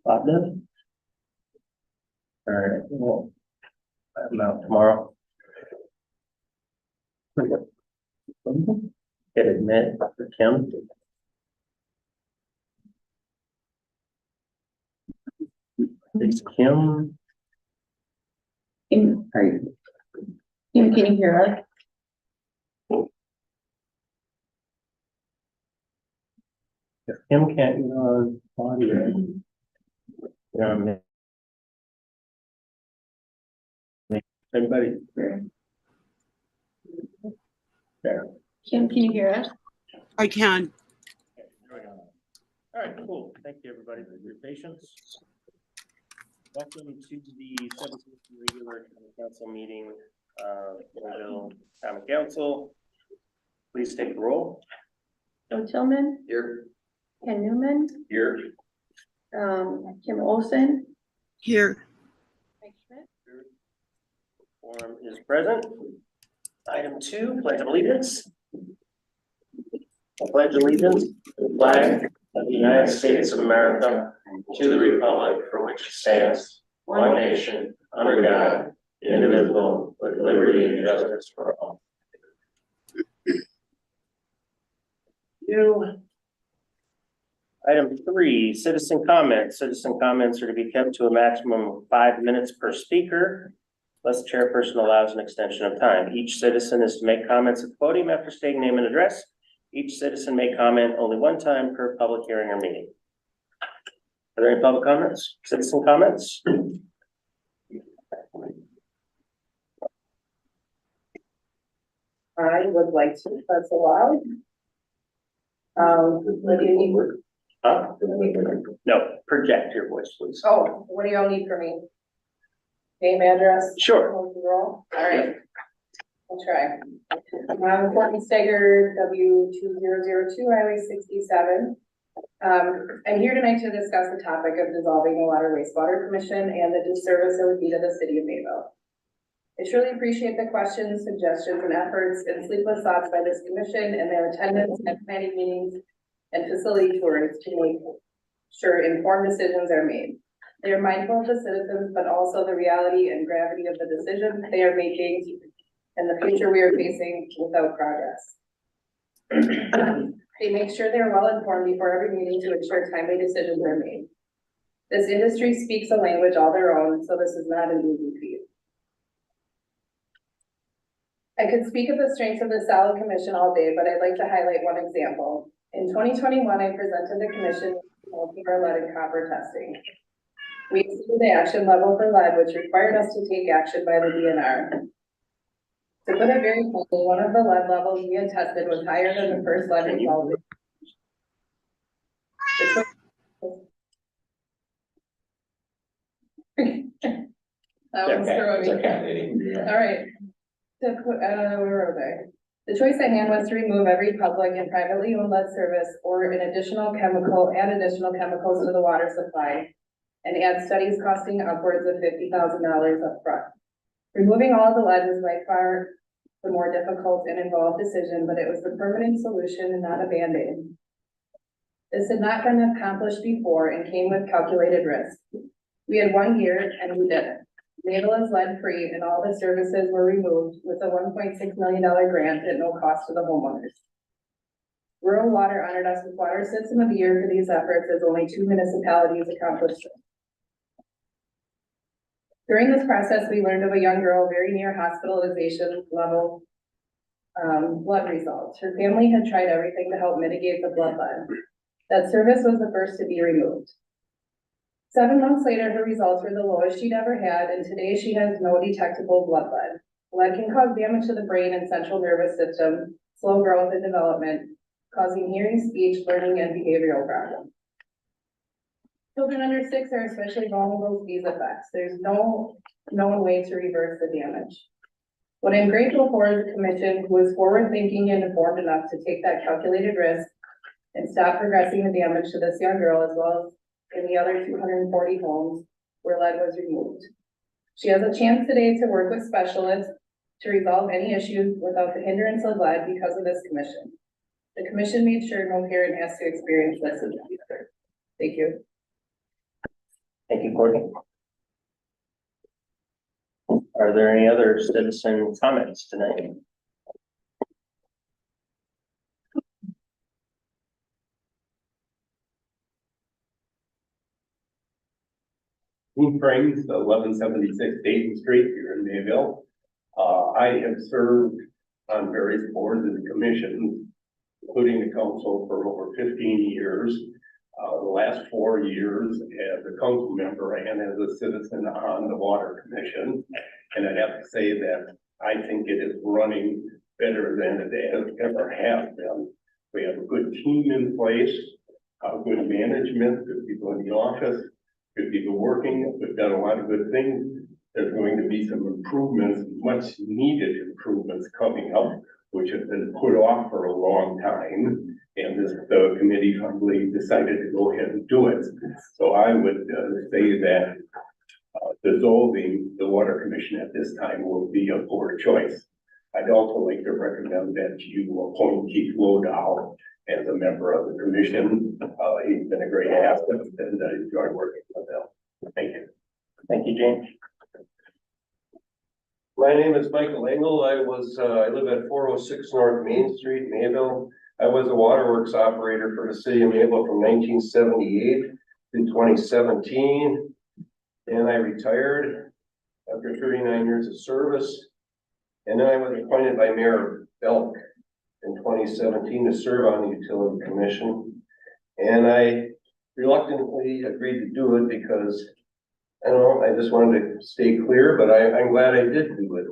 Bob does? All right, well, I'm out tomorrow. Get admit for Kim. It's Kim. Can you hear us? If Kim can't get on audio. Anybody? There. Kim, can you hear us? I can. All right, cool. Thank you, everybody, for your patience. Welcome to the 17th regular county council meeting, Millville County Council. Please take the roll. Joe Tillman, Here. Ken Newman, Here. Kim Olson, Here. Mike Schmidt. Quorum is present. Item 2, Pledge of Allegiance. I pledge allegiance to the flag of the United States of America, to the republic for which it stands, one nation, under God, indivisible, with liberty and justice for all. Item 3, citizen comments. Citizen comments are to be kept to a maximum of 5 minutes per speaker, unless the chairperson allows an extension of time. Each citizen is to make comments at the podium after stating name and address. Each citizen may comment only one time per public hearing or meeting. Are there any public comments? Citizen comments? I would like to, if that's allowed. Lydia, you Huh? No, project your voice, please. oh, what do y'all need from me? Name, address? Sure. All right. I'll try. I'm Courtney Steger, W2002, Highway 67. I'm here tonight to discuss the topic of dissolving the Water Wastewater Commission and the disservice it would be to the city of Mayville. I truly appreciate the questions, suggestions, and efforts and sleepless thoughts by this commission and their attendance at planning meetings and facility tours to make sure informed decisions are made. They are mindful of the citizens, but also the reality and gravity of the decisions they are making and the future we are facing without progress. They make sure they are well informed before every meeting to ensure timely decisions are made. This industry speaks a language all their own, so this is not an easy feat. I could speak of the strengths of the Salad Commission all day, but I'd like to highlight one example. In 2021, I presented the commission with our lead and copper testing. We exceeded the action level for lead, which required us to take action by the DNR. To put it very simply, one of the lead levels we had tested was higher than the first lead result. That was throwing me. All right. Where are they? The choice at hand was to remove every public and privately owned lead service or add additional chemicals to the water supply and add studies costing upwards of $50,000 up front. Removing all of the lead was by far the more difficult and involved decision, but it was the permanent solution and not a Band-Aid. This had not been accomplished before and came with calculated risk. We had 1 year and we did it. Mayville is lead-free and all the services were removed with a $1.6 million grant at no cost to the homeowners. Rural Water honored us with Water System of the Year for these efforts as only 2 municipalities accomplished it. During this process, we learned of a young girl very near hospitalization level blood results. Her family had tried everything to help mitigate the blood lead. That service was the first to be removed. 7 months later, her results were the lowest she'd ever had, and today she has no detectable blood lead. Lead can cause damage to the brain and central nervous system, slow growth and development, causing hearing, speech, learning, and behavioral problems. Children under 6 are especially vulnerable to these effects. There's no known way to reverse the damage. What I'm grateful for is a commission who is forward-thinking and informed enough to take that calculated risk and stop progressing the damage to this young girl as well as in the other 240 homes where lead was removed. She has a chance today to work with specialists to resolve any issues without the hindrance of lead because of this commission. The commission made sure no parent has to experience this in the future. Thank you. Thank you, Courtney. Are there any other citizen comments tonight? Dean Frings, 1176 Dayton Street here in Mayville. I have served on various boards and commissions, including the council, for over 15 years. The last 4 years as a council member and as a citizen on the Water Commission. And I'd have to say that I think it is running better than it has ever has been. We have a good team in place, good management, good people in the office, good people working. We've done a lot of good things. There's going to be some improvements, much needed improvements coming up, which have been put off for a long time. And the committee finally decided to go ahead and do it. So I would say that dissolving the Water Commission at this time will be a poor choice. I'd also like to recommend that you appoint Keith Lodow as a member of the commission. He's been a great asset and I enjoy working with him. Thank you. Thank you, James. My name is Michael Engel. I live at 406 North Main Street, Mayville. I was a waterworks operator for the city of Mayville from 1978 to 2017. And I retired after 39 years of service. And then I was appointed by Mayor Belk in 2017 to serve on the Utility Commission. And I reluctantly agreed to do it because, I don't know, I just wanted to stay clear, but I'm glad I did do it.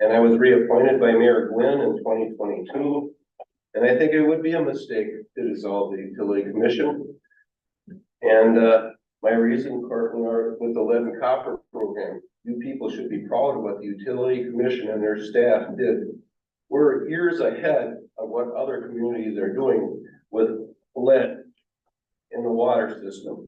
And I was reappointed by Mayor Glenn in 2022. And I think it would be a mistake to dissolve the Utility Commission. And my reason, Courtney, are with the lead and copper program. You people should be proud of what the Utility Commission and their staff did. We're years ahead of what other communities are doing with lead in the water system.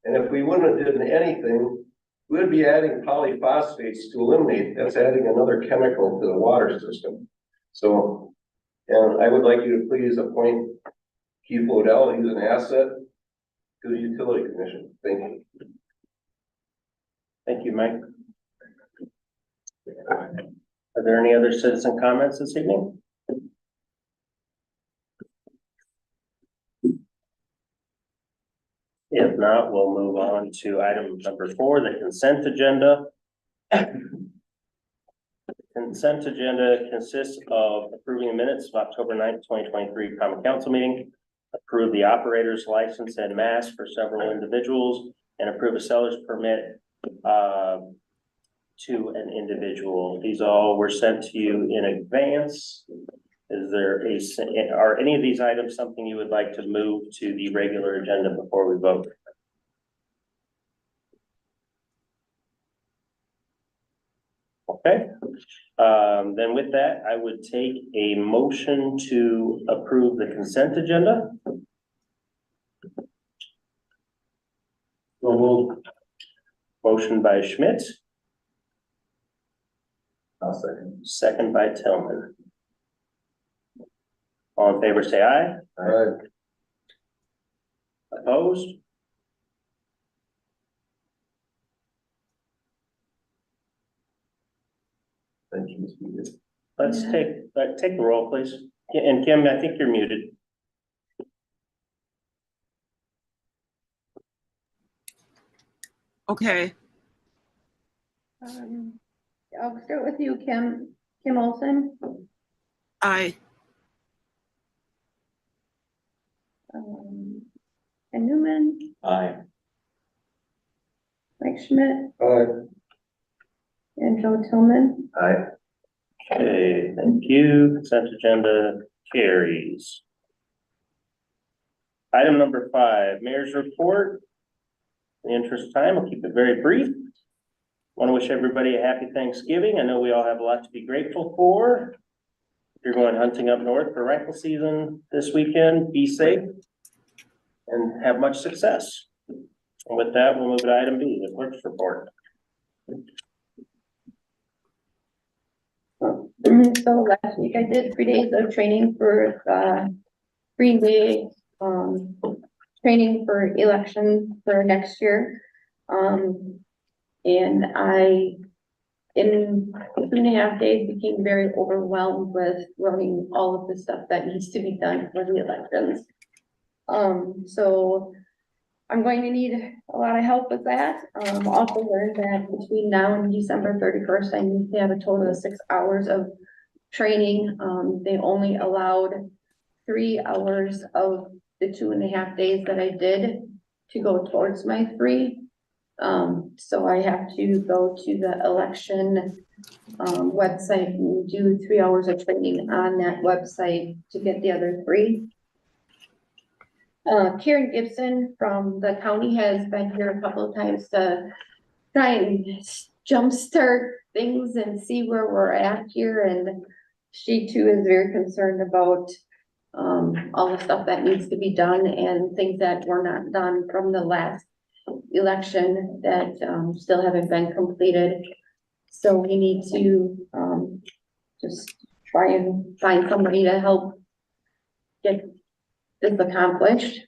And if we wouldn't have done anything, we would be adding polyphosphates to eliminate. That's adding another chemical to the water system. So, and I would like you to please appoint Keith Lodell. He's an asset to the Utility Commission. Thank you. Thank you, Mike. Are there any other citizen comments this evening? If not, we'll move on to item number 4, the consent agenda. Consent agenda consists of approving the minutes of October 9th, 2023 common council meeting, approve the operator's license and mask for several individuals, and approve a seller's permit to an individual. These all were sent to you in advance. Are any of these items something you would like to move to the regular agenda before we vote? Okay, then with that, I would take a motion to approve the consent agenda. Motion by Schmidt. I'll second. Second by Tillman. All in favor, say aye. Aye. Opposed? Thank you, Mr. Meehan. Let's take the roll, please. And Kim, I think you're muted. Okay, I'll start with you, Kim Olson, aye. Ken Newman, Aye. Mike Schmidt, Aye. and Joe Tillman. Aye. Okay, thank you. Consent agenda carries. Item number 5, mayor's report. In the interest of time, I'll keep it very brief. Want to wish everybody a happy Thanksgiving. I know we all have a lot to be grateful for. If you're going hunting up north for rifle season this weekend, be safe and have much success. And with that, we'll move to item B, the clerk's report. So last week I did 3 days of training for 3-day training for election for next year. And I, in 2.5 days, became very overwhelmed with learning all of the stuff that needs to be done for the elections. So I'm going to need a lot of help with that. Also learned that between now and December 31st, I need to have a total of 6 hours of training. They only allowed 3 hours of the 2.5 days that I did to go towards my 3. So I have to go to the election website and do 3 hours of training on that website to get the other 3. Karen Gibson from the county has been here a couple of times to try and jumpstart things and see where we're at here, and she too is very concerned about all the stuff that needs to be done and things that were not done from the last election that still haven't been completed. So we need to just try and find somebody to help get this accomplished.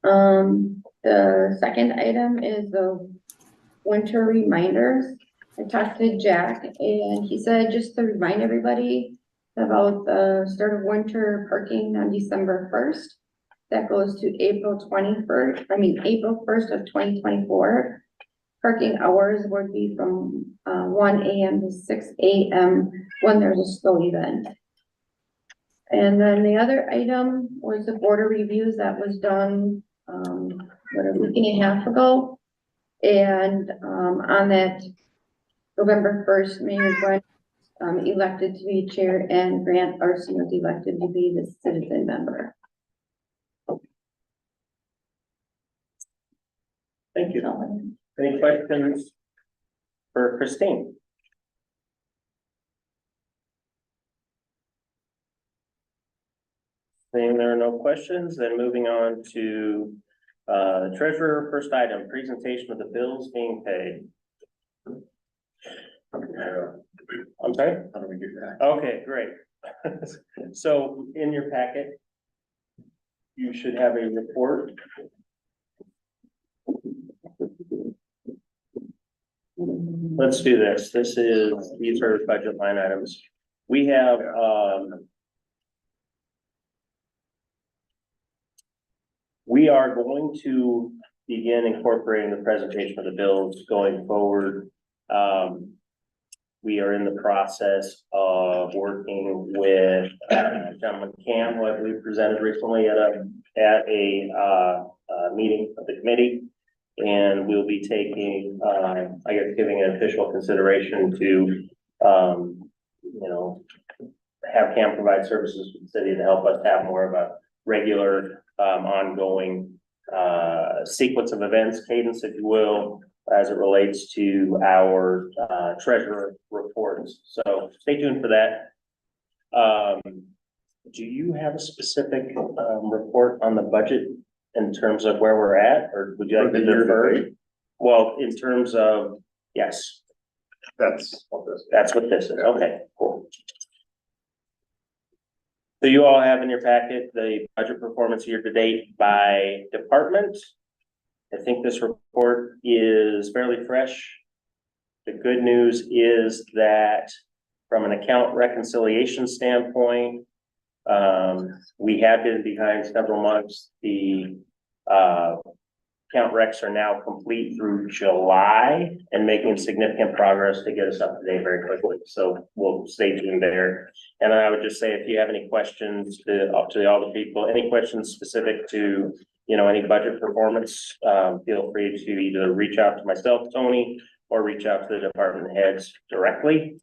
The second item is the winter reminders. I talked to Jack and he said just to remind everybody about the start of winter parking on December 1st. That goes to April 1st of 2024. Parking hours would be from 1 a.m. to 6 a.m. when there's a snow event. And then the other item was the border reviews that was done a week and a half ago. And on that November 1st, Mayor Gwen elected to be chair and Grant Arson was elected to be the citizen member. Thank you. Any questions for Christine? Seeing there are no questions, then moving on to treasurer, first item, presentation of the bills being paid. I'm sorry? How do we do that? Okay, great. So in your packet, you should have a report. Let's do this. These are budget line items. We have, we are going to begin incorporating the presentation of the bills going forward. We are in the process of working with John McCann, who I believe presented recently at a meeting of the committee. And we'll be taking, I guess, giving an official consideration to, have CAM provide services to the city to help us have more of a regular, ongoing, sequence of events, cadence, if you will, as it relates to our, treasurer reports. So stay tuned for that. Do you have a specific, report on the budget in terms of where we're at, or would you like to defer? Well, in terms of, yes. That's what This is. Okay, cool. So you all have in your packet the budget performance year to date by department. I think this report is fairly fresh. The good news is that from an account reconciliation standpoint, we have been behind several months. The account recs are now complete through July and making significant progress to get us up to date very quickly. So we'll stay tuned there. And I would just say, if you have any questions up to all the people, any questions specific to, any budget performance, feel free to either reach out to myself, Tony, or reach out to the department heads directly.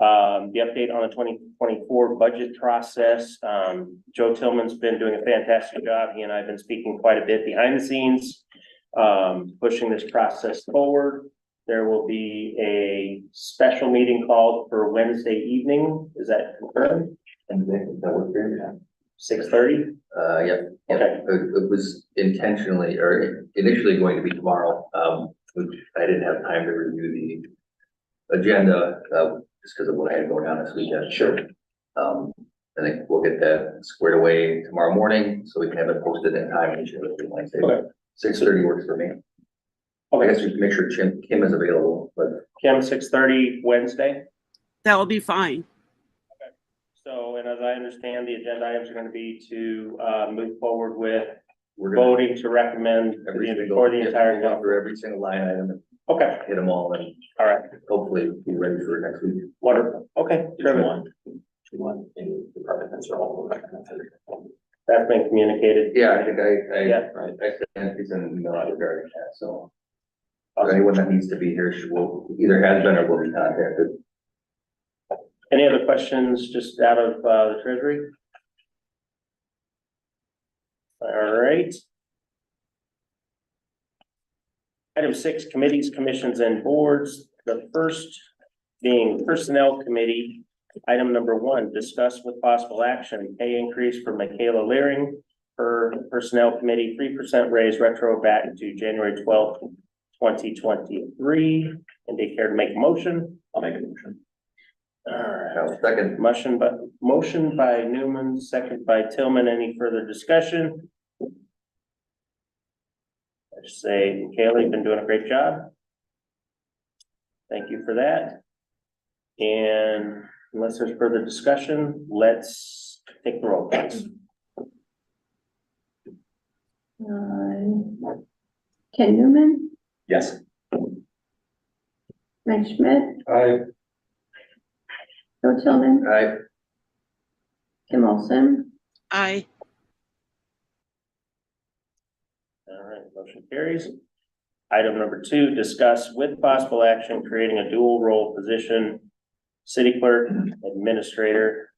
The update on the 2024 budget process. Joe Tillman's been doing a fantastic job. He and I have been speaking quite a bit behind the scenes, pushing this process forward. There will be a special meeting called for Wednesday evening. Is that confirmed? That was very good. 6:30? Yeah. Okay. It was intentionally, or initially going to be tomorrow, which I didn't have time to review the agenda, just because of what I had going on this weekend. Sure. And I think we'll get that squared away tomorrow morning, so we can have it posted in time and share it Wednesday. Okay. 6:30 works for me. I Okay, guess we can make sure Kim is available, but Kim, 6:30 Wednesday. That will be fine. So, and as I understand, the agenda items are gonna be to, move forward with we're gonna. voting to recommend every for single- the entire we'll go council. through every single line item and Okay, hit them all and all right, hopefully be ready for next week. wonderful. Okay, terrific. That's been communicated. Yeah, I think Yeah. I sent these in email out regarding that, so. Anyone that needs to be here will either has been or will be contacted. Any other questions just out of, the treasury? All right. Item 6, committees, commissions, and boards. The first being Personnel Committee. Item number 1, discuss with possible action, pay increase for Michaela Leering per Personnel Committee, 3% raise retro back to January 12th, 2023. And they care to make a motion? I'll make a motion. All right. Now, second, Motion by Newman, second by Tillman. Any further discussion? I just say, Michaela, you've been doing a great job. Thank you for that. And unless there's further discussion, let's take the roll, please. Ken Newman, yes. Mike Schmidt, I, Joe Tillman, Aye. Kim Olson, Aye. All right, motion carries. Item number 2, discuss with possible action, creating a dual role position, city clerk, administrator.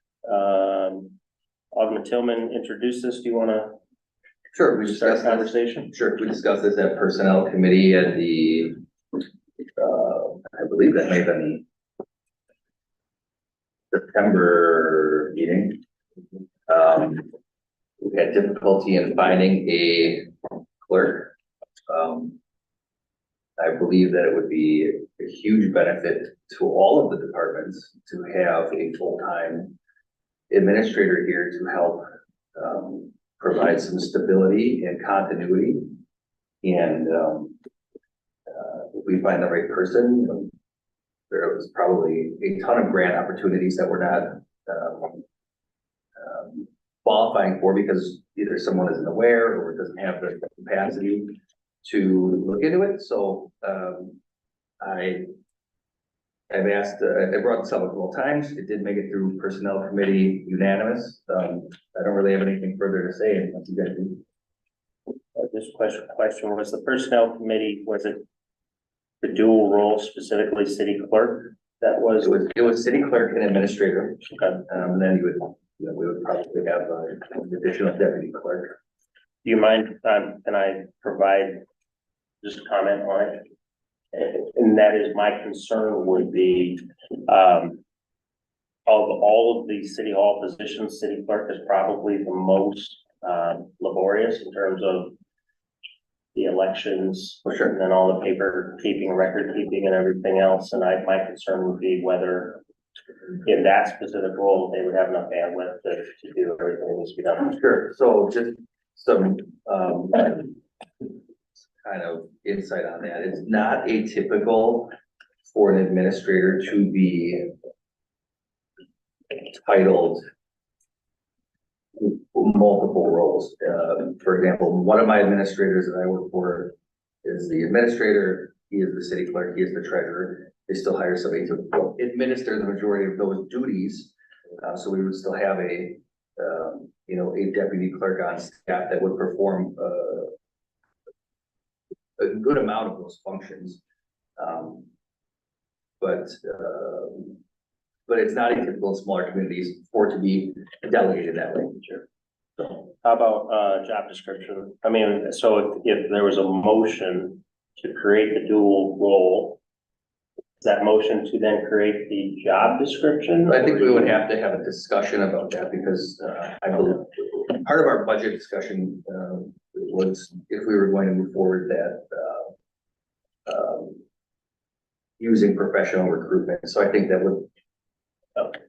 Alderman Tillman introduced this. Do you want to Sure, we start discussed the this. conversation? Sure, we discussed this at Personnel Committee at the, I believe that may have been the September meeting. We had difficulty in finding a clerk. I believe that it would be a huge benefit to all of the departments to have a full-time administrator here to help provide some stability and continuity. And if we find the right person, there was probably a ton of grant opportunities that we're not qualifying for because either someone isn't aware or doesn't have the capacity to look into it. So I've asked, I brought this up a couple of times. It did make it through Personnel Committee unanimous. I don't really have anything further to say unless you guys do. This question was the Personnel Committee, was it the dual role, specifically city clerk? That was, It was city clerk and administrator. okay. Then you would, we would probably have an additional deputy clerk. Do you mind, can I provide just a comment on it? And that is my concern would be, of all of the city hall positions, city clerk is probably the most, laborious in terms of the elections. For sure. And then all the paper keeping, record keeping and everything else. And my concern would be whether in that specific role, they would have enough bandwidth to do everything that needs to be done. Sure, so just some, kind of insight on that. It's not atypical for an administrator to be titled multiple roles. For example, one of my administrators that I work for is the administrator, he is the city clerk, he is the treasurer. They still hire somebody to administer the majority of those duties. So we would still have a deputy clerk on staff that would perform a good amount of those functions. But it's not atypical in smaller communities for it to be delegated that way. Sure. So, How about, job description? I mean, so if there was a motion to create the dual role, is that motion to then create the job description? I think we would have to have a discussion about that because I believe part of our budget discussion was if we were going to move forward that using professional recruitment. So I think that would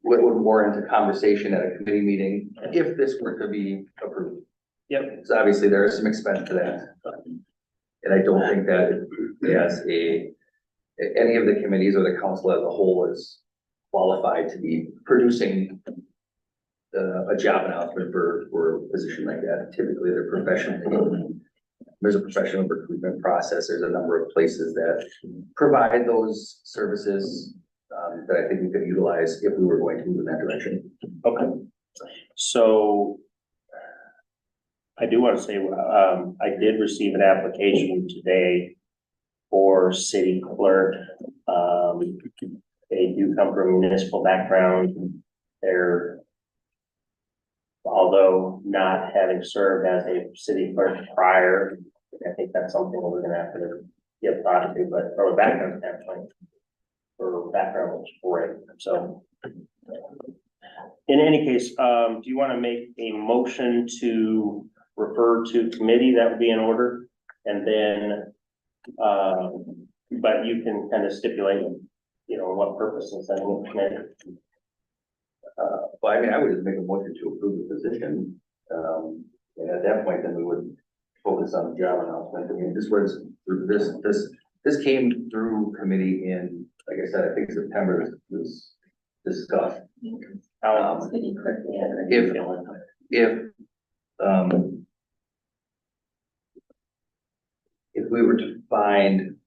would warrant a conversation at a committee meeting if this were to be approved. Yep. So obviously there is some expense to that. And I don't think that as any of the committees or the council as a whole is qualified to be producing a job announcement for a position like that. Typically, they're professional. There's a professional recruitment process. There's a number of places that provide those services that I think we could utilize if we were going to move in that direction. Okay. So I do want to say, I did receive an application today for city clerk. They do come from a municipal background. They're, although not having served as a city clerk prior, I think that's something we're gonna have to give thought to, but from a background standpoint, for background looks great, so. In any case, do you want to make a motion to refer to committee? That would be in order, and then, but you can kind of stipulate, you know, what purpose and sending it to committee. Well, I mean, I would just make a motion to approve the position. And at that point, then we would focus on the job announcement. I mean, this came through committee in, like I said, I think September was discussed. City clerk, yeah. If we were to find,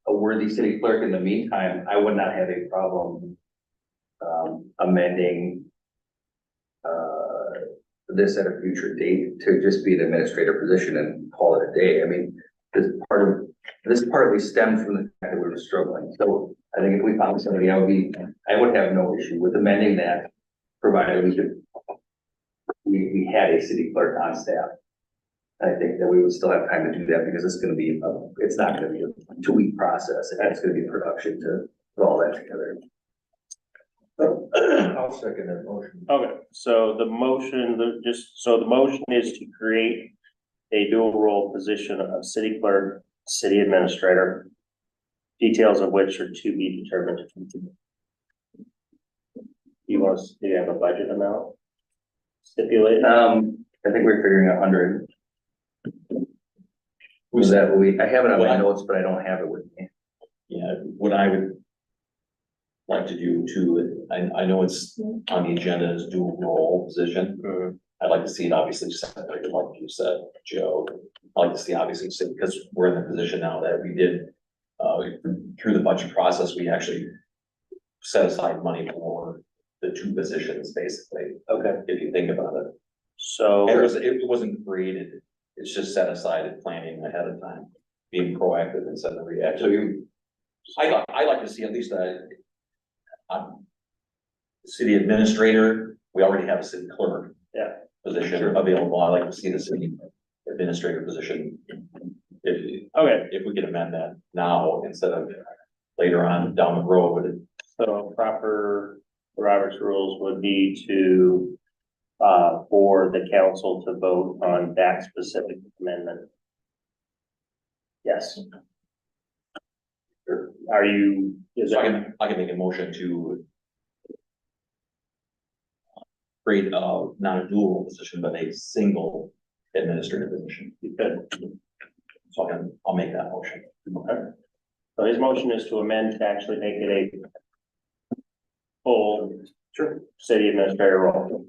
a worthy city clerk in the meantime, I would not have a problem, amending, this at a future date to just be an administrative position and call it a day. I mean, this partly stemmed from the fact that we were struggling. So I think if we found somebody, I would have no issue with amending that, provided we had a city clerk on staff. I think that we would still have time to do that because it's not gonna be a 2-week process, and it's gonna be production to put all that together. I'll second that motion. Okay, so the motion, the motion is to create a dual role position of city clerk, city administrator, details of which are to be determined. Do you have a budget amount stipulated? I think we're figuring 100. Was that I have it on my notes, but I don't have it with me. Yeah, what I would like to do too, I know it's on the agenda as dual role position. I'd like to see it obviously separated, like you said, Joe. I'd like to see obviously, because we're in the position now that we did, through the budget process, we actually set aside money for the 2 positions, basically. Okay. If you think about it. So. It wasn't created, it's just set aside and planning ahead of time, being proactive instead of reactive. I like to see at least city administrator, we already have a city clerk. Yeah. Position available. I like to see the city administrator position. If we could amend that now instead of later on down the road. So proper Robert's rules would be to, for the council to vote on that specific amendment. Yes. Are you, So I can make a motion to create not a dual position, but a single administrative position. you could, So I'll make that motion. okay. So his motion is to amend to actually make it a full city administrator role.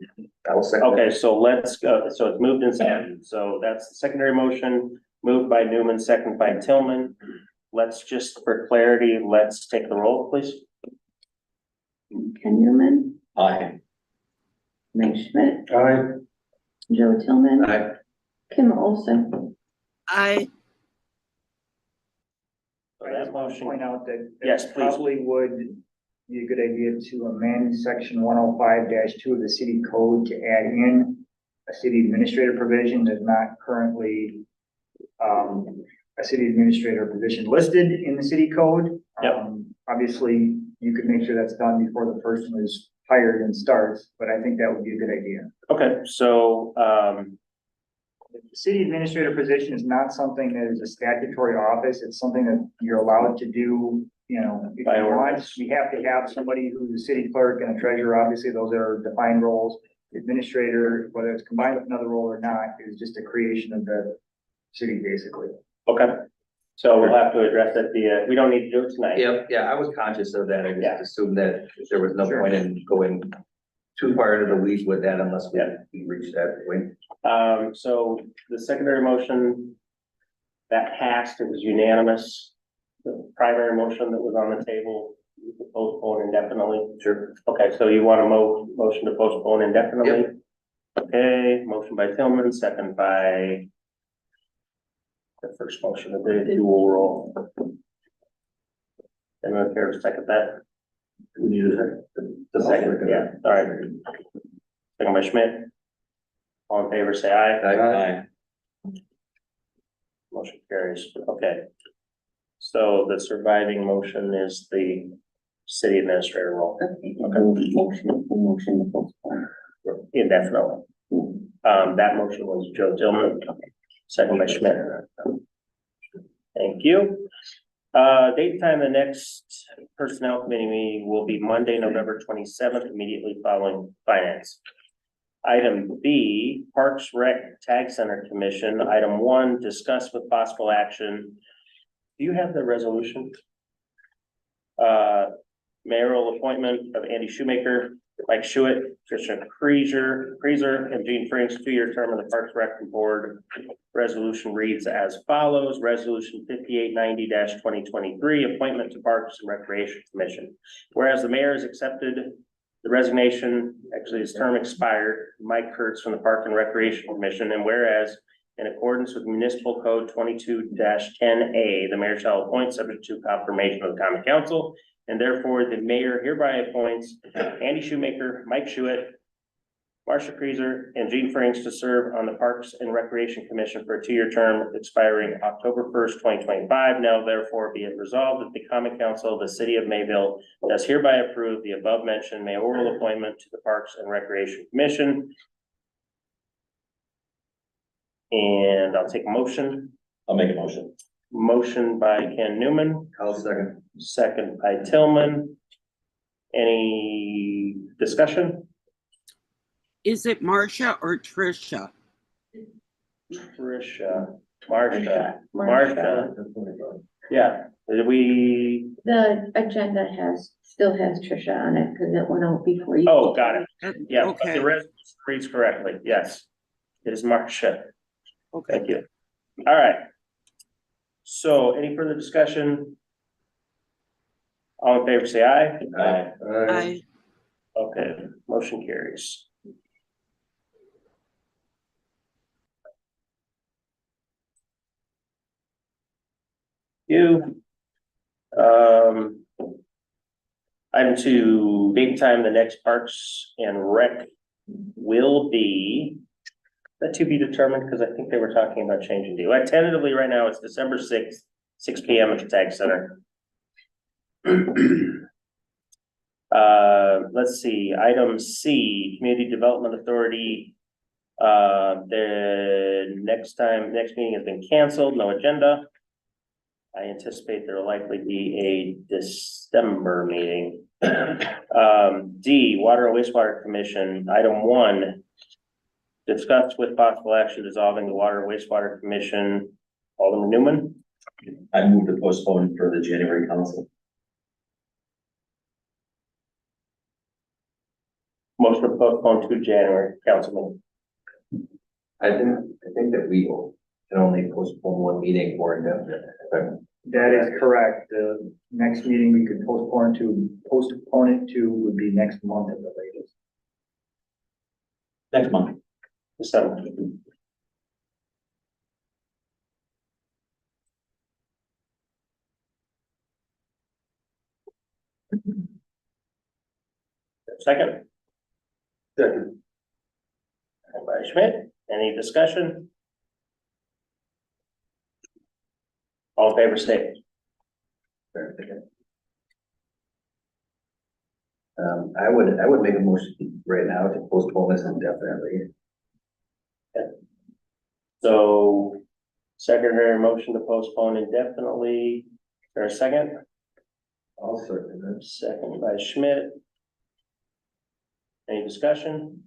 I will second. Okay, so let's go. So it's moved and seconded. So that's the secondary motion, moved by Newman, second by Tillman. Let's just, for clarity, let's take the roll, please. Ken Newman, Aye. Mike Schmidt, Aye. Joe Tillman, Aye. Kim Olson. I, So I that just want to motion, point out that. Yes, it please. Probably would be a good idea to amend section 105-2 of the city code to add in a city administrator provision that's not currently a city administrator position listed in the city code. Yep. Obviously, you could make sure that's done before the person is hired and starts, but I think that would be a good idea. okay, so, the city administrator position is not something that is a statutory office. It's something that you're allowed to do, you know, if you By want. ordinance. We have to have somebody who's a city clerk and a treasurer. Obviously, those are defined roles. Administrator, whether it's combined with another role or not, is just a creation of the city, basically. Okay, so we'll have to address it we don't need to do it tonight. Yep, yeah, I was conscious of that. I Yeah. just assumed that there was no Sure. point in going too far into the weeds with that unless Yeah. we reach that point. So the secondary motion that passed, it was unanimous. The primary motion that was on the table, you could postpone indefinitely. Sure. Okay, so you want a motion to postpone indefinitely? Okay, motion by Tillman, second by the first motion of the dual roll. Anyone care to second that? We need The second, yeah, all right. Second by Schmidt. All in favor, say aye. Aye. Motion carries, okay. So the surviving motion is the city administrator role Okay, motion to postpone. indefinitely. That motion was Joe Tillman, second by Schmidt. Thank you. Date and time, the next personnel committee meeting will be Monday, November 27th, immediately following finance. Item B, Parks Rec Tag Center Commission, item 1, discuss with possible action. Do you have the resolution? Mayoral appointment of Andy Shoemaker, Mike Schuett, Christian Kreezer, and Gene Franks, 2-year term of the Parks Rec Board. Resolution reads as follows: Resolution 5890-2023, appointment to Parks and Recreation Commission. Whereas the mayor has accepted the resignation, actually his term expired, Mike Kurtz from the Park and Recreation Commission, and whereas in accordance with Municipal Code 22-10A, the mayor shall appoint subject to confirmation of the common council, and therefore the mayor hereby appoints Andy Shoemaker, Mike Schuett, Marcia Kreezer, and Gene Franks to serve on the Parks and Recreation Commission for a 2-year term expiring October 1st, 2025. Now therefore be it resolved that the common council of the city of Mayville does hereby approve the above mentioned mayoral appointment to the Parks and Recreation Commission. And I'll take a motion. I'll make a motion. Motion by Ken Newman, I'll second. second by Tillman. Any discussion? Is it Marcia or Tricia? Tricia, Marcia. Yeah, did we, The agenda still has Tricia on it because it went out before you. oh, got it. Yeah, Okay, the resolution reads correctly. Yes. It is Marcia. okay. Thank you. All right. So any further discussion? All in favor, say aye. Aye. Aye. Okay, motion carries. You. Item 2, date and time, the next Parks and Rec will be that to be determined, because I think they were talking about changing date. Like tentatively right now, it's December 6th, 6 p.m. at the Tag Center. Let's see, item C, Community Development Authority. The next meeting has been canceled, no agenda. I anticipate there will likely be a December meeting. D, Water and Wastewater Commission, item 1. Discussed with possible action dissolving the Water and Wastewater Commission. Alderman Newman, I move to postpone for the January council. motion to postpone to January council meeting. I think that we can only postpone one meeting for indefinite. That is correct. The next meeting we could postpone it to would be next month at the latest. Next month. December. Second. Second. By Schmidt, any discussion? All in favor, say. I would make a motion right now to postpone this indefinitely. So secondary motion to postpone indefinitely. Is there a second? I'll second that. Second by Schmidt. Any discussion?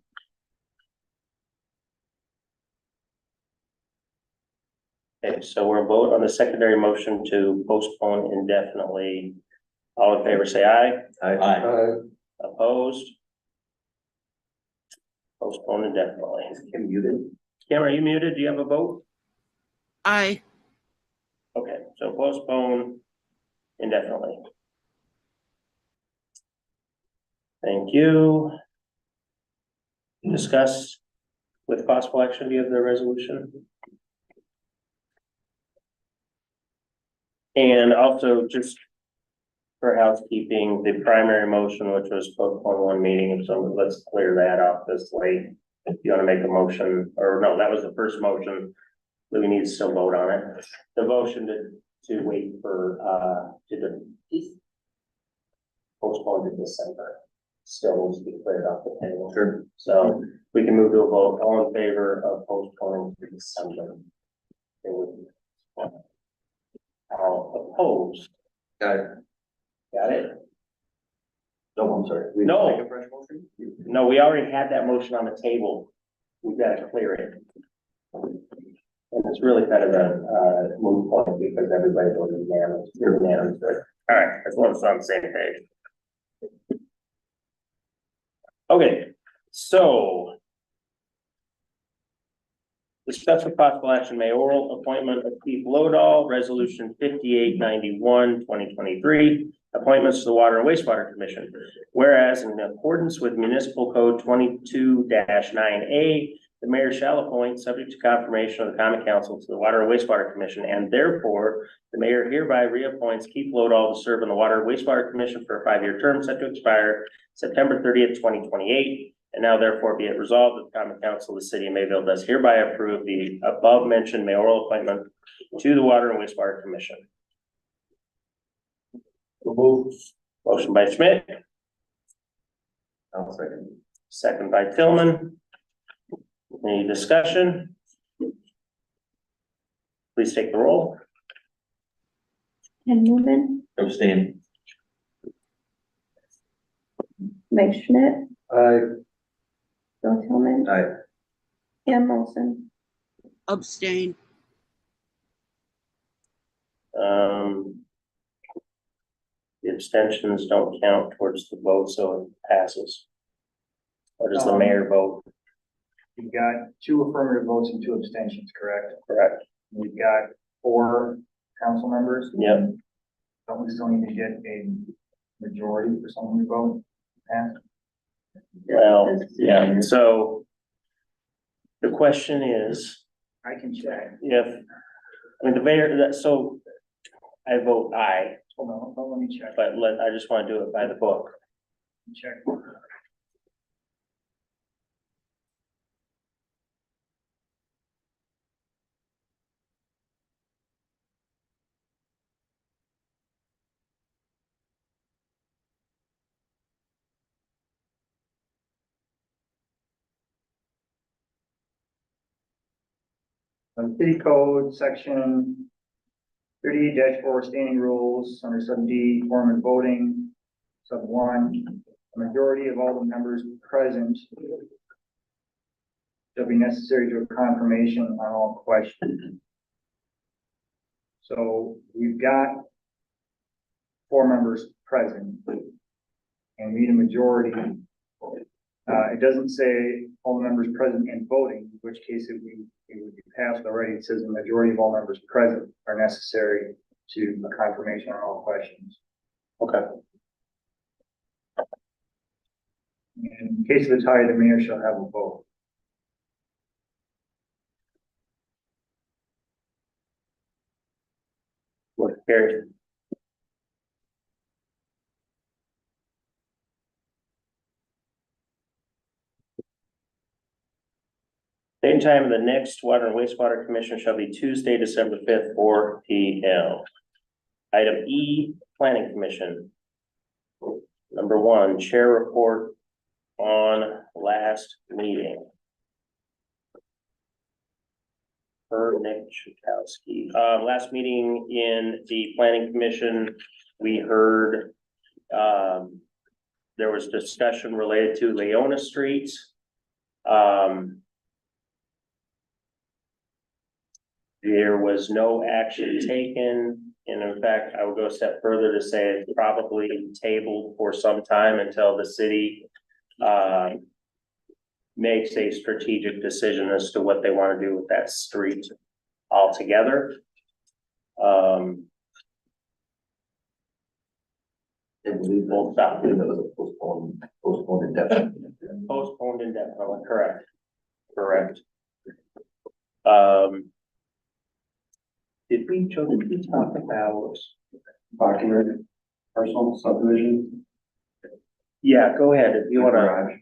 Okay, so we're vote on the secondary motion to postpone indefinitely. All in favor, say aye. Aye. Opposed? Postpone indefinitely. Kim muted. Kim, are you muted? Do you have a vote? Aye. Okay, so postpone indefinitely. Thank you. Discuss with possible action, do you have the resolution? And also just for housekeeping, the primary motion, which was postpone one meeting, so let's clear that off this late. If you want to make a motion, or no, that was the first motion. We need to still vote on it. The motion to wait for, postpone to December. Still needs to be cleared off the table. Sure. So we can move to a vote, all in favor of postponing to December. It would. All opposed, Got it. got it? No, I'm sorry. We No. make a fresh motion? No, we already had that motion on the table. We've got to clear it. And it's really kind of a moot point because everybody voted unanimous, you're unanimous, but, all right, as long as we're on the same page. Okay, so. Discuss with possible action mayoral appointment of Keith Lodahl, resolution 5891-2023, appointments to the Water and Wastewater Commission. Whereas in accordance with municipal code 22-9A, the mayor shall appoint, subject to confirmation of the common council, to the Water and Wastewater Commission, and therefore the mayor hereby reappoints Keith Lodahl to serve on the Water and Wastewater Commission for a 5-year term set to expire September 30th, 2028. And now therefore be it resolved that the common council of the city of Mayville does hereby approve the above mentioned mayoral appointment to the Water and Wastewater Commission. Motion by Schmidt, I'll second. second by Tillman. Any discussion? Please take the roll. Ken Newman, Abstain. Mike Schmidt, Aye. Bill Tillman, Aye. Pam Olson, Abstain. The abstentions don't count towards the vote, so it passes. Or does the mayor vote? We've got 2 affirmative votes and 2 abstentions, correct? Correct. We've got 4 council members. Yep. Don't we still need to get a majority for someone to vote? Pass? Well, yeah, so the question is, I can check. if, I mean, the mayor, so I vote aye, Hold on, let me check. but I just want to do it by the book. Check. On city code, section 38-4 standing rules, under sub D, form and voting, sub 1, a majority of all the members present shall be necessary to a confirmation on all questions. So we've got 4 members present, and we need a majority. It doesn't say all the members present and voting, in which case it would be passed already. It says the majority of all members present are necessary to a confirmation on all questions. Okay. In case of a tie, the mayor shall have a vote. Motion carries. Date and time of the next Water and Wastewater Commission shall be Tuesday, December 5th, 4 p.m. Item E, Planning Commission. Number 1, Chair report on last meeting. Per Nick Chakowski. Last meeting in the planning commission, we heard, there was discussion related to Leona Street. There was no action taken, and in fact, I would go a step further to say it's probably tabled for some time until the city makes a strategic decision as to what they want to do with that street altogether. We'll stop. Postponed indefinitely. Postponed indefinitely, correct. Did we talk about document, personal subdivision, Yeah, go ahead, if you wanna, garage,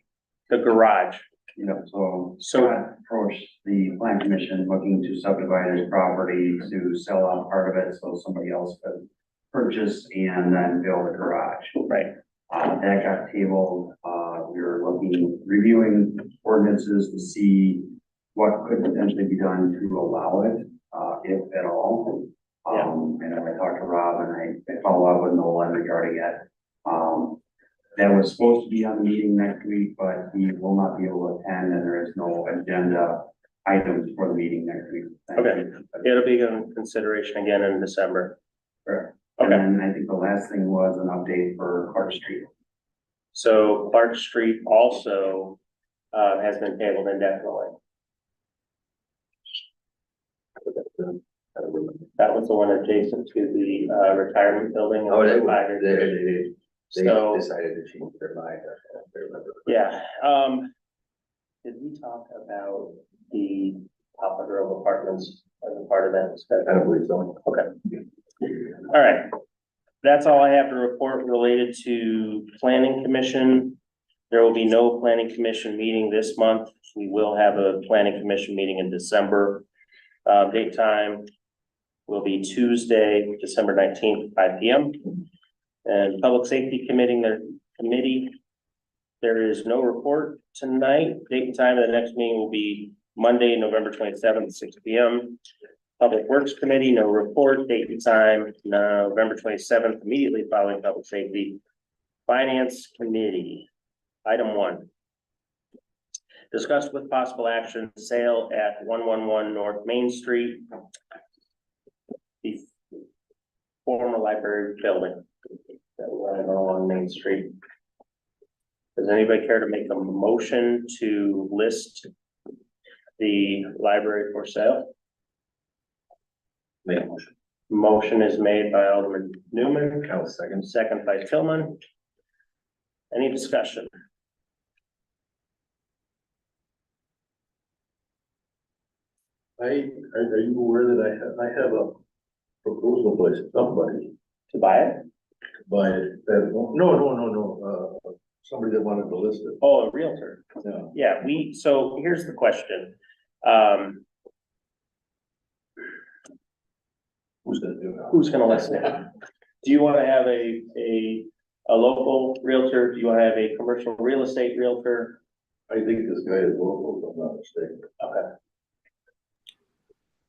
the garage. you know, so. So- Scott approached the plan commission looking to subdivide his property to sell out part of it so somebody else could purchase and then build a garage. Right. That got tabled, we were reviewing ordinances to see what could potentially be done to allow it, if at all. And I talked to Rob and I followed up with Nolan regarding it. That was supposed to be on the meeting next week, but he will not be able to attend and there is no agenda items for the meeting next week. Okay. It'll be in consideration again in December. Correct. And Okay, then I think the last thing was an update for Clark Street. so Clark Street also, has been tabled indefinitely. That was the one adjacent to the, retirement building. Oh, they So- decided to change their mind. I remember. Yeah, did we talk about the Papa Grove Apartments as a part of that discussion? I don't believe so. Okay. All right. That's all I have to report related to planning commission. There will be no planning commission meeting this month. We will have a planning commission meeting in December. Date time will be Tuesday, December 19th, 5 p.m. And Public Safety Committee, there is no report tonight. Date and time of the next meeting will be Monday, November 27th, 6 p.m. Public Works Committee, no report. Date and time, November 27th, immediately following Public Safety. Finance Committee, item 1. Discussed with possible action, sale at 111 North Main Street. The former library building that went along Main Street. Does anybody care to make a motion to list the library for sale? Make a motion. Motion is made by Alderman Newman, I'll second. second by Tillman. Any discussion? Are you aware that I have a proposal place, somebody To buy it? buy it, no, somebody that wanted to list it. Oh, a realtor. Yeah. Yeah, so here's the question. Who's gonna do it? Who's gonna list it? Do you wanna have a local realtor? Do you wanna have a commercial real estate realtor? I think this guy is local, if I'm not mistaken. Okay.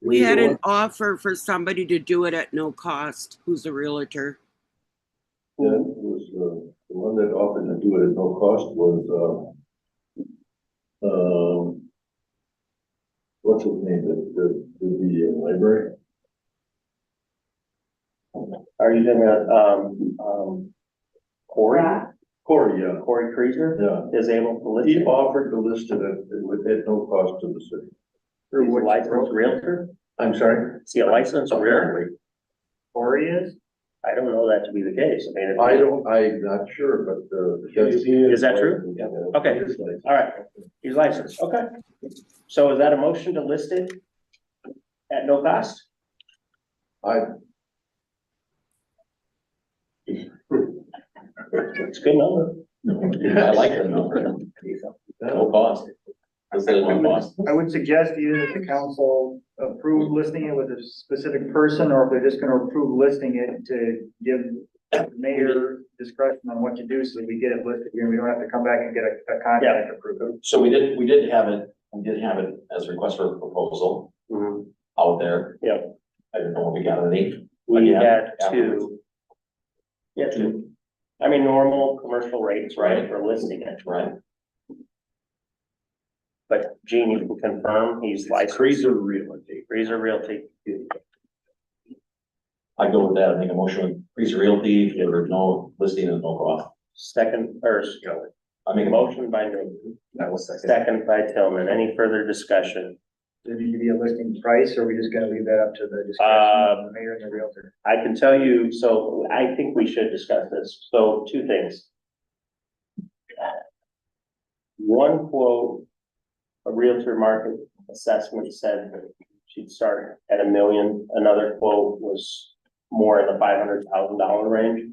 We had an offer for somebody to do it at no cost. Who's a realtor? Yeah, it was, the one that offered to do it at no cost was, what's his name, the library? Are you gonna, Corey Corey, yeah, Creaser yeah. is able to list He it? offered to list it at no cost to the city. He's a licensed realtor? I'm sorry? Is he a licensed realtor? Apparently. Corey is? I don't know that to be the case. I mean, I'm not sure, but, Is that true? Yeah. Okay. All right, he's licensed, okay. So is that a motion to list it at no cost? It's a good number. I like the number. No cost. Instead of no cost. I would suggest either that the council approve listing it with a specific person, or if they're just gonna approve listing it to give the mayor discretion on what to do, so that we get it listed here, we don't have to come back and get a contract approved. So we did have it as a request for a proposal. Mhm. out there. Yep. I don't know if we got any. We Again, had afterwards. two. Yeah, two. I mean, normal commercial rates, right, for listing it, Right, but Gene, you can confirm he's licensed. Freezer Realty. Freezer Realty. I go with that, I make a motion with Freezer Realty, if there is no listing and no cost. Second, or, I make a motion by Newton, That was second. second by Tillman. Any further discussion? Did you give you a listing price, or are we just gonna leave that up to the discretion of the mayor and the realtor? I can tell you, so I think we should discuss this. So two things. One quote, a realtor market assessment said that she'd start at $1 million. Another quote was more in the $500,000 range.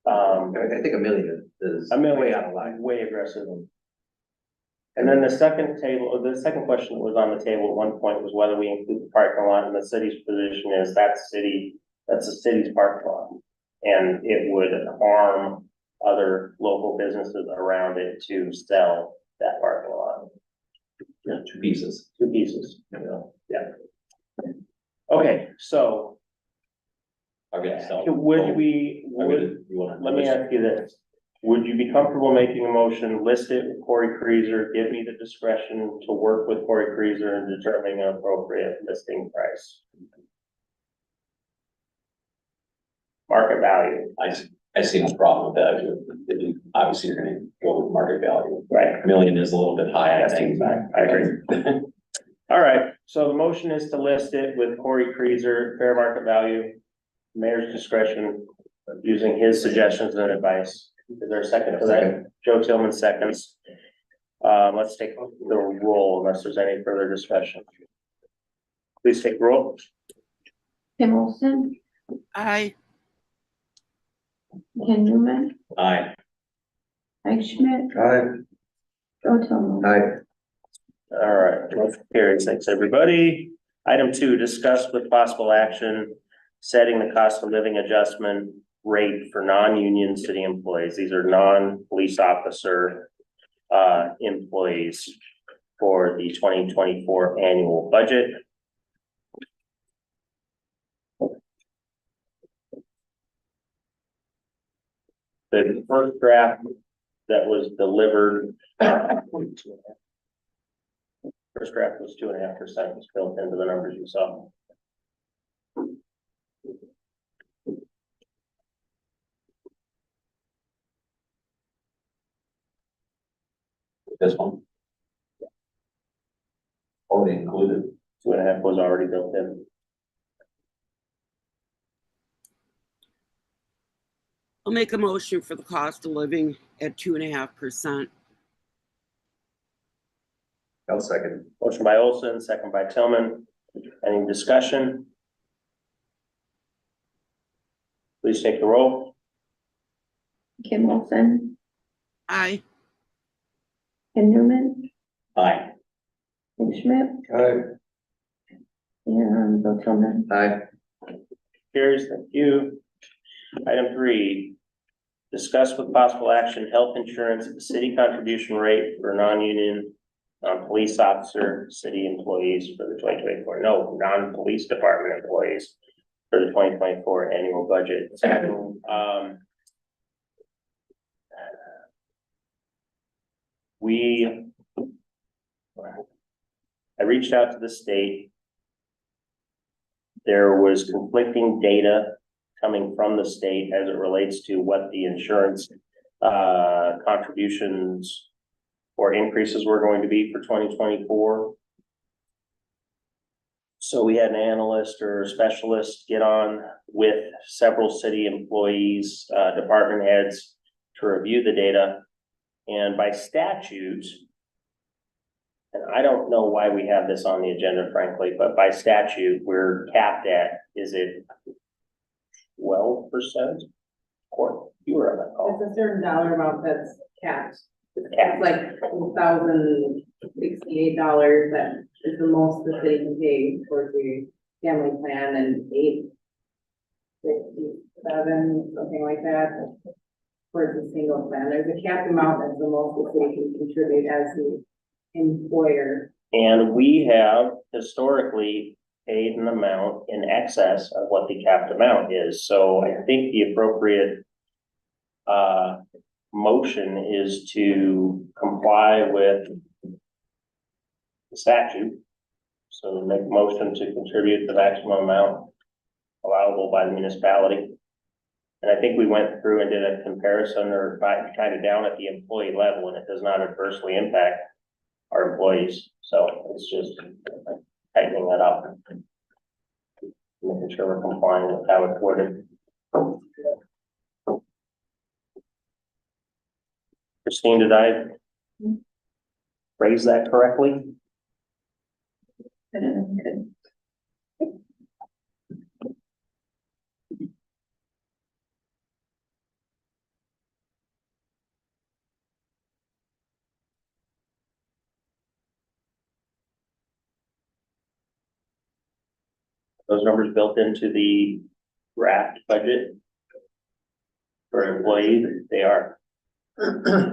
I think $1 million is. $1 million, way out of line. way aggressive. And then the second question that was on the table at one point was whether we include the parking lot, and the city's position is that's the city's parking lot. And it would harm other local businesses around it to sell that parking lot. Yeah, two pieces. Two pieces, you know, yeah. Okay, so Are we gonna sell? would we, Are we gonna- you wanna- let me ask you this. Would you be comfortable making a motion, list it with Corey Creaser, give me the discretion to work with Corey Creaser in determining an appropriate listing price? Market value, I see no problem with that. Obviously, you're gonna go with market value. right? $1 million is a little bit high, I That's think. exact, I agree. All right, so the motion is to list it with Corey Creaser, fair market value, mayor's discretion, using his suggestions and advice. Is there a second to that? Second. Joe Tillman seconds. Let's take the roll unless there's any further discussion. Please take roll. Tim Olson, I, Ken Newman, Aye. Mike Schmidt, Aye. Joe Tillman. Aye. All right, motion carries. Thanks, everybody. Item 2, discuss with possible action, setting the cost of living adjustment rate for non-union city employees. These are non-police officer employees for the 2024 annual budget. The first draft that was delivered, first draft was 2.5%, was built into the numbers you saw. This one. Already included. 2.5 was already built in. I'll make a motion for the cost of living at 2.5%. I'll second. Motion by Olson, second by Tillman. Any discussion? Please take the roll. Kim Olson, I, Ken Newman, Aye. Mike Schmidt, Aye. and Joe Tillman. Aye. Carries, thank you. Item 3, discuss with possible action, health insurance, city contribution rate for non-union, police officer, city employees for the 2024, non-police department employees for the 2024 annual budget. I reached out to the state. There was conflicting data coming from the state as it relates to what the insurance contributions or increases were going to be for 2024. So we had an analyst or a specialist get on with several city employees, department heads to review the data. And by statute, and I don't know why we have this on the agenda, frankly, but by statute, we're capped at, is it 12%? Or you were on that call. It's a certain dollar amount that's capped. Capped. It's like $1,068, that is the most the city can pay towards the family plan, and $857, something like that, towards the single plan. There's a capped amount that's the most the city can contribute as the employer And we have historically paid an amount in excess of what the capped amount is. So I think the appropriate motion is to comply with the statute. So make a motion to contribute the maximum amount allowable by the municipality. And I think we went through and did a comparison or kind of down at the employee level, and it does not adversely impact our employees. So it's just tightening that up. Making sure we're complying with how it's worded. Christine, did I phrase that correctly? Good. Those numbers built into the draft budget for employees, they are.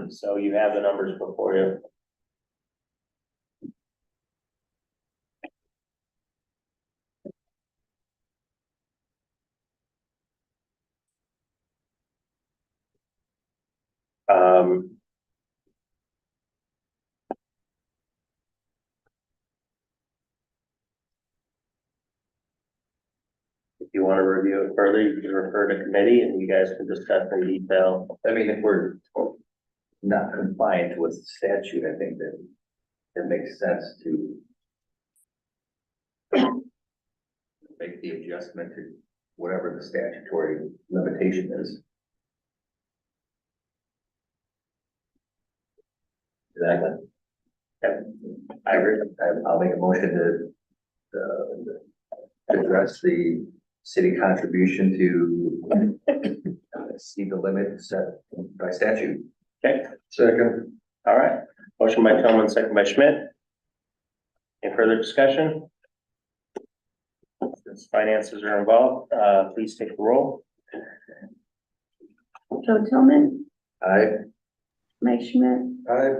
So you have the numbers before you. If you want to review it further, you can refer to committee and you guys can discuss in detail. I mean, if we're not compliant with the statute, I think that it makes sense to make the adjustment to whatever the statutory limitation is. Exactly. I agree. I'll make a motion to address the city contribution to exceed the limit set by statute. Okay, Second. all right. Motion by Tillman, second by Schmidt. Any further discussion? Since finances are involved, please take the roll. Joe Tillman, Mike Schmidt, Aye.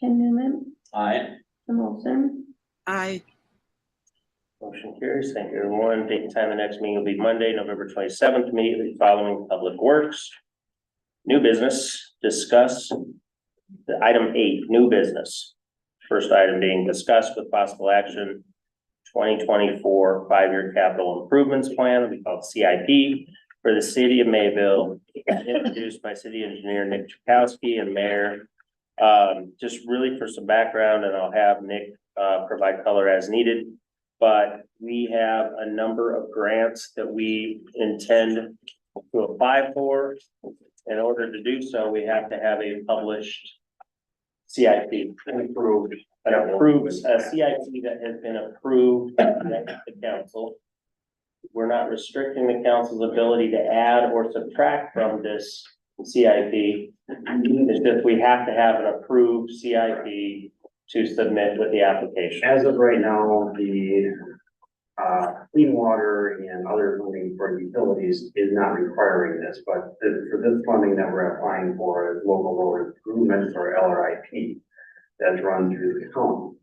Ken Newman, Aye. Tim Olson, Aye. Motion carries. Thank you, everyone. Date and time of the next meeting will be Monday, November 27th, immediately following Public Works. New business, discuss the item 8, new business. First item being discussed with possible action, 2024 5-year capital improvements plan, we call it CIP, for the city of Mayville, introduced by city engineer Nick Chakowski and mayor. Just really for some background, and I'll have Nick provide color as needed. But we have a number of grants that we intend to apply for. In order to do so, we have to have a published CIP approved, a CIP that has been approved by the council. We're not restricting the council's ability to add or subtract from this CIP. It's just we have to have an approved CIP to submit with the application. As of right now, the clean water and other funding for utilities is not requiring this, but for this funding that we're applying for is local road improvements or LRIP that's run through the county.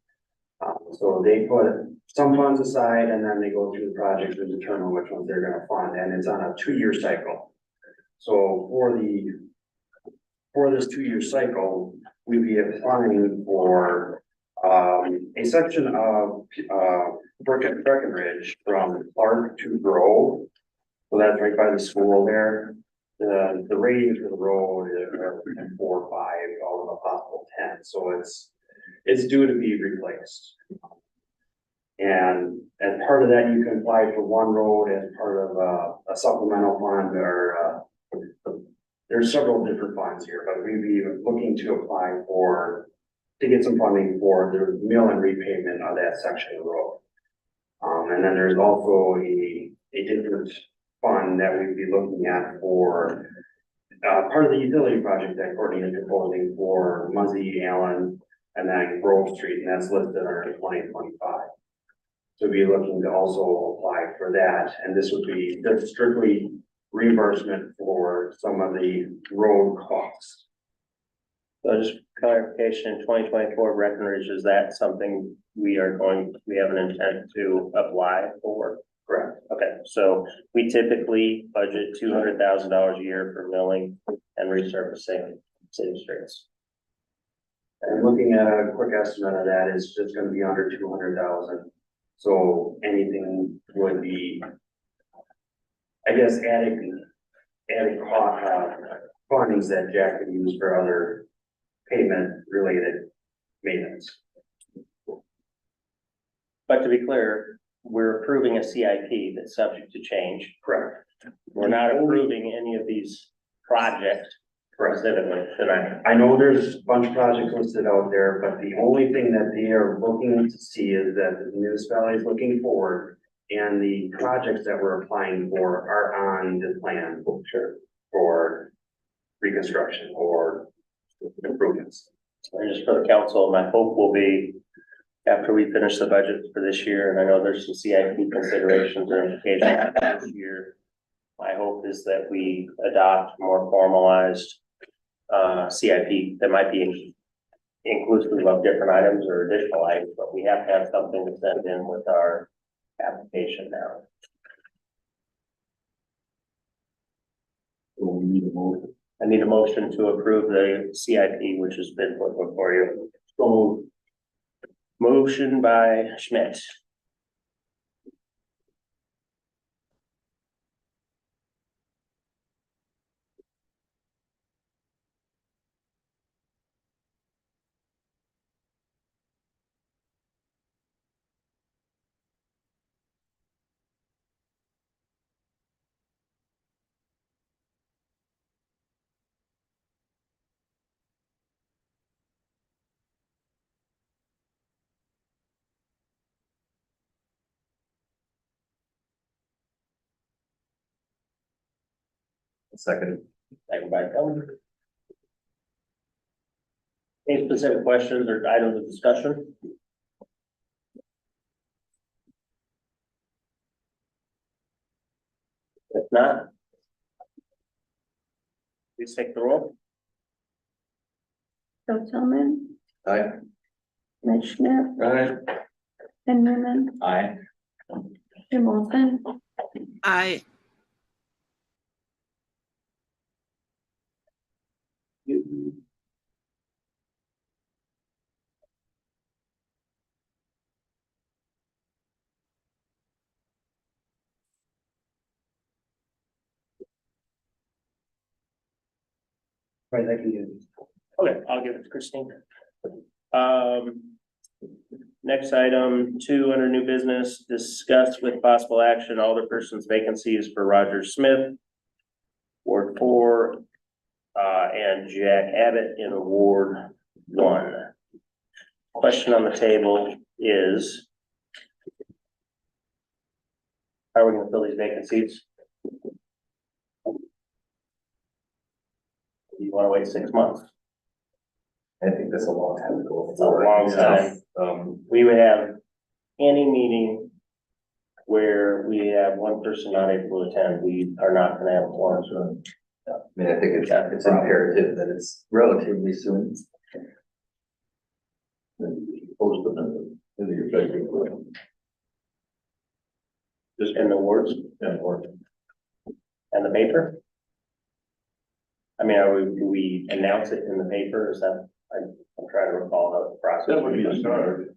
So they put some funds aside and then they go through the project to determine which ones they're gonna fund, and it's on a 2-year cycle. So for this 2-year cycle, we'd be applying for a section of Breckenridge from Clark to Grove. So that's right by the school there. The rating for the road are 4 or 5, all of a possible 10. So it's due to be replaced. And as part of that, you can apply for one road as part of a supplemental fund, or there's several different funds here, but we'd be looking to apply to get some funding for the mill and repavement of that section of the road. And then there's also a different fund that we'd be looking at for part of the utility project that Courtney is proposing for Muzzy, Allen, and then Grove Street, and that's listed under 2025. So we'd be looking to also apply for that, and this would be just strictly reimbursement for some of the road costs. So just clarification, 2024 Breckenridge, is that something we have an intent to apply for? Correct. Okay, so we typically budget $200,000 a year for milling and resurfacing city streets. And looking at a quick estimate of that is just gonna be under 200,000. So anything would be, I guess, adding funds that Jack could use for other payment related maintenance. But to be clear, we're approving a CIP that's subject to change. Correct. We're not approving any of these projects specifically tonight. I know there's a bunch of projects listed out there, but the only thing that they are looking to see is that the municipality is looking forward. And the projects that we're applying for are on the plan. Sure. For reconstruction or improvements. And just for the council, my hope will be after we finish the budget for this year, and I know there's some CIP considerations or implications this year. My hope is that we adopt more formalized CIP that might be inclusive of different items or additional items, but we have to have something to send in with our application now. So we need a motion. I need a motion to approve the CIP, which has been put before you. So motion by Schmidt. Second. Second by Kelly. Any specific questions or items of discussion? If not, please take the roll. Joe Tillman, Aye. Ned Schmidt, Aye. Ken Newman, Aye. Jim Olson, I, Right, I can do. Okay, I'll give it to Christine. Next item, 2 under new business, discuss with possible action alderperson's vacancies for Roger Smith, Ward 4, and Jack Abbott in Ward 1. Question on the table is, how are we gonna fill these vacancies? You wanna wait 6 months? I think that's a long time to go. It's a long time. We would have any meeting where we have one person not able to attend, we are not gonna have a forum, so. I mean, I think it's imperative that it's relatively soon. Post them in the effective way. Just in the words Yeah, or and the paper? I mean, do we announce it in the paper, is that, I'm trying to recall how the process. that would be a start.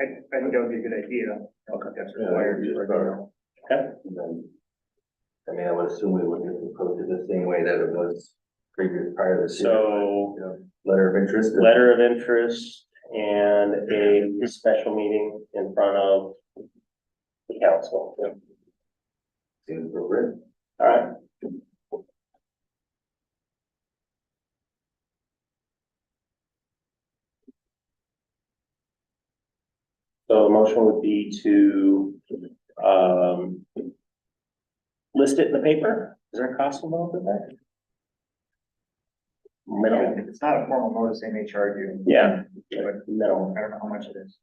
I think that would be a good idea. Okay. That's Yeah, that required. would be a start. Okay. And then, I mean, I would assume we would just approach it the same way that it was previous prior to this. year. So, You know, letter of interest. letter of interest and a special meeting in front of the council. Seems appropriate. All right. So the motion would be to, list it in the paper? Is there a cost involved with that? Minimal, It's not a formal notice, they may charge you. yeah, But minimal. I don't know how much it is.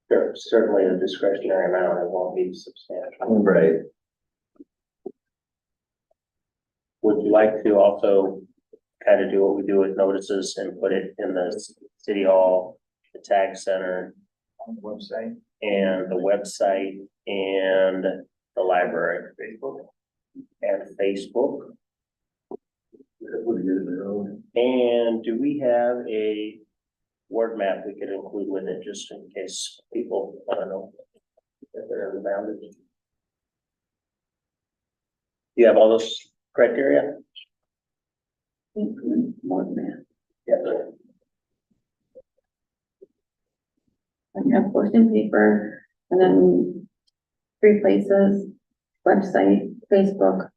There's certainly a discretionary amount, it won't be substantial. Right. Would you like to also kind of do what we do with notices and put it in the city hall, the tag center, On the website. and the website, and the library. Facebook. And Facebook. And do we have a word map we could include with it, just in case people, I don't know, if they're unbounded? You have all those criteria? More than that. Yeah. I have posting paper and then 3 places, website, Facebook,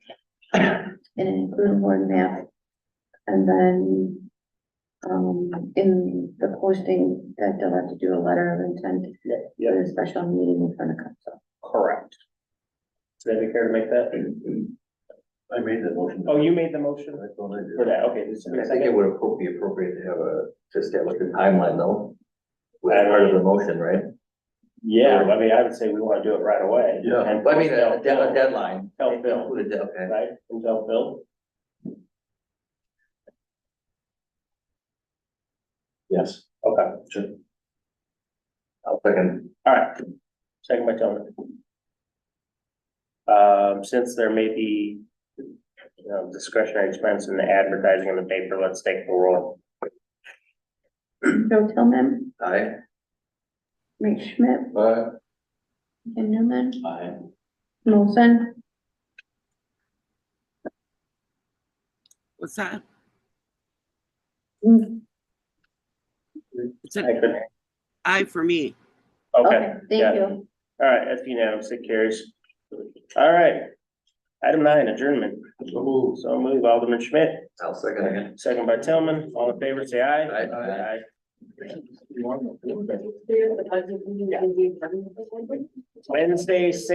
and include a word map. And then, in the posting that they'll have to do a letter of intent Yeah, for a special meeting in front of council. correct. Does anybody care to make that? I made the motion. Oh, you made the motion I thought I did. for that, okay. This is I think it would be appropriate to have to establish a timeline though. With I part of the mean- motion, right? Yeah, I mean, I would say we wanna do it right away. Yeah, And I mean, a tell- deadline. Tell Phil, Include a okay. right, and tell Phil. Yes. Okay, Sure. I'll second. all right. Second by Tony. Since there may be, discretionary expense in the advertising in the paper, let's take the roll. Joe Tillman, Aye. Mike Schmidt, Ken Newman, Aye. Molson, What's that? Mm, It's an I could- aye for me. Okay, okay, thank yeah. you. All right, that's unanimous, it carries. All right. Item 9, adjournment. So move Alderman Schmidt, I'll second again. second by Tillman, all in favor, say aye. Aye. Wednesday, 6